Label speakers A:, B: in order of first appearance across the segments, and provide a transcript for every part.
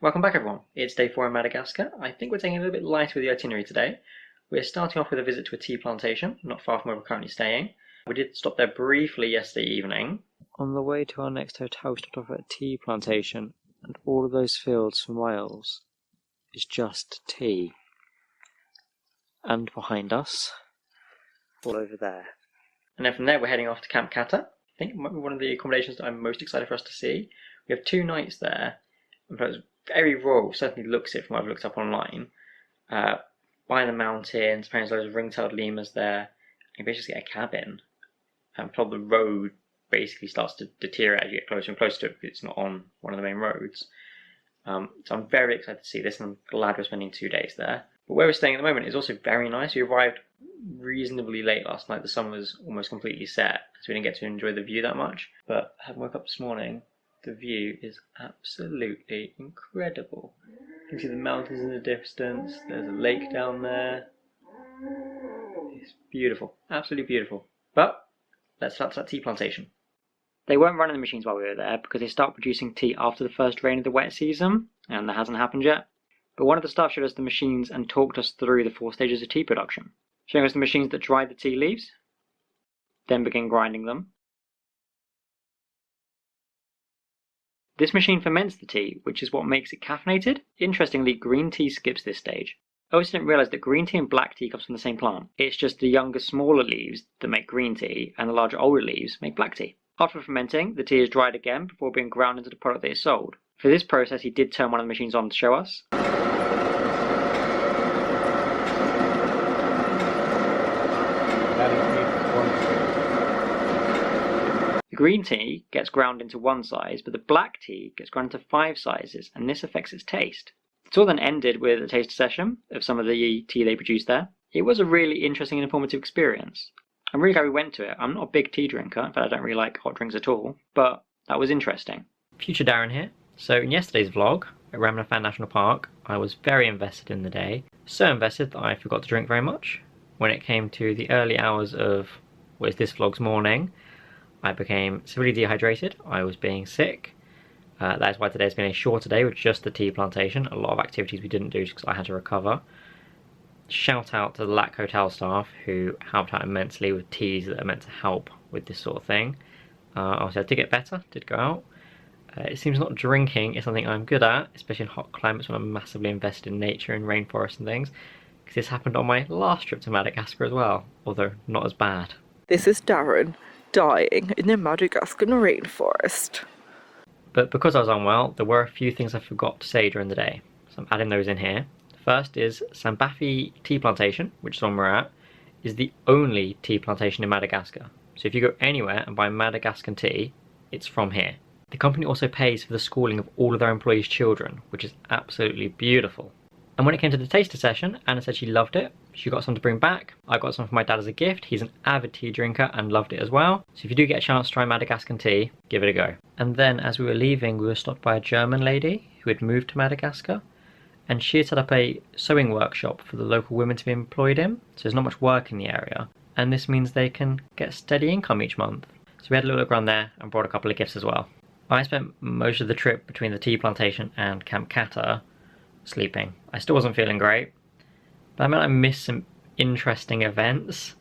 A: Welcome back everyone, it's day 4 in Madagascar. I think we're taking a little bit lighter with the itinerary today. We're starting off with a visit to a tea plantation, not far from where we're currently staying. We did stop there briefly yesterday evening. On the way to our next hotel, we stopped off at a tea plantation, and all of those fields for miles is just tea. And behind us, all over there. And then from there we're heading off to Camp Kata. I think it might be one of the accommodations that I'm most excited for us to see. We have 2 nights there. It's very rural, certainly looks it from what I've looked up online. By the mountains, apparently there's loads of ring-tailed lemurs there. You basically get a cabin. Until the road basically starts to deteriorate as you get closer and closer to it because it's not on one of the main roads. So I'm very excited to see this, and I'm glad we're spending 2 days there. But where we're staying at the moment is also very nice. We arrived reasonably late last night. The sun was almost completely set, so we didn't get to enjoy the view that much. But having woke up this morning, the view is absolutely incredible. You can see the mountains in the distance, there's a lake down there. It's beautiful, absolutely beautiful. But let's start to that tea plantation. They weren't running the machines while we were there because they start producing tea after the first rain of the wet season, and that hasn't happened yet. But one of the staff showed us the machines and talked us through the 4 stages of tea production, showing us the machines that dry the tea leaves, then begin grinding them. This machine ferments the tea, which is what makes it caffeinated. Interestingly, green tea skips this stage. I also didn't realise that green tea and black tea comes from the same plant. It's just the younger, smaller leaves that make green tea, and the larger, older leaves make black tea. After fermenting, the tea is dried again before being ground into the product that is sold. For this process, he did turn one of the machines on to show us. The green tea gets ground into 1 size, but the black tea gets ground into 5 sizes, and this affects its taste. The tour then ended with a taste session of some of the tea they produced there. It was a really interesting and informative experience. I'm really glad we went to it. I'm not a big tea drinker, in fact I don't really like hot drinks at all, but that was interesting. Future Darren here. So in yesterday's vlog at Ramanathan National Park, I was very invested in the day. So invested that I forgot to drink very much. When it came to the early hours of what is this vlog's morning, I became severely dehydrated. I was being sick. That is why today has been a shorter day with just the tea plantation. A lot of activities we didn't do because I had to recover. Shout out to the LAC hotel staff who helped out immensely with teas that are meant to help with this sort of thing. Obviously I did get better, did go out. It seems not drinking is something I'm good at, especially in hot climates when I'm massively invested in nature and rainforests and things. Because this happened on my last trip to Madagascar as well, although not as bad.
B: This is Darren dying in the Madagascar rainforest.
A: But because I was unwell, there were a few things I forgot to say during the day, so I'm adding those in here. First is Sahambavy Tea Plantation, which is the one we're at, is the only tea plantation in Madagascar. So if you go anywhere and buy Madagascan tea, it's from here. The company also pays for the schooling of all of their employees' children, which is absolutely beautiful. And when it came to the taster session, Anna said she loved it. She got some to bring back. I got some for my dad as a gift. He's an avid tea drinker and loved it as well. So if you do get a chance to try Madagascan tea, give it a go. And then as we were leaving, we were stopped by a German lady who had moved to Madagascar. And she had set up a sewing workshop for the local women to be employed in. So there's not much work in the area. And this means they can get steady income each month. So we had a little look around there and brought a couple of gifts as well. I spent most of the trip between the tea plantation and Camp Kata sleeping. I still wasn't feeling great, but I meant I missed some interesting events.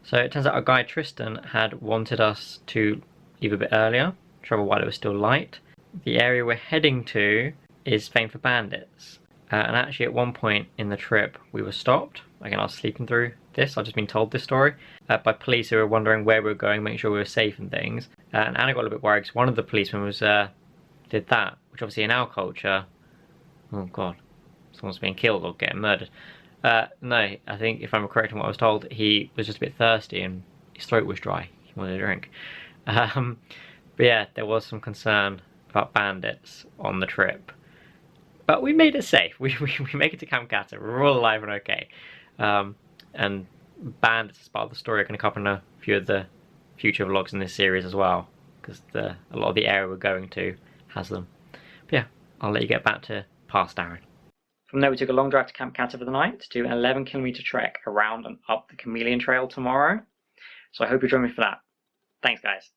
A: So it turns out our guide Tristan had wanted us to leave a bit earlier, travel while it was still light. The area we're heading to is famed for bandits, and actually at one point in the trip we were stopped. Again, I was sleeping through this, I've just been told this story, by police who were wondering where we were going, making sure we were safe and things. And Anna got a little bit worried because one of the policemen was did that, which obviously in our culture, oh god, someone's being killed or getting murdered. No, I think if I'm correct in what I was told, he was just a bit thirsty and his throat was dry. He wanted a drink. But yeah, there was some concern about bandits on the trip. But we made it safe. We make it to Camp Kata. We're all alive and okay. And bandits as part of the story are going to come in a few of the future vlogs in this series as well. Because a lot of the area we're going to has them. But yeah, I'll let you get back to past Darren. From there we took a long drive to Camp Kata for the night to do an 11-kilometre trek around and up the Chameleon Trail tomorrow. So I hope you join me for that. Thanks guys.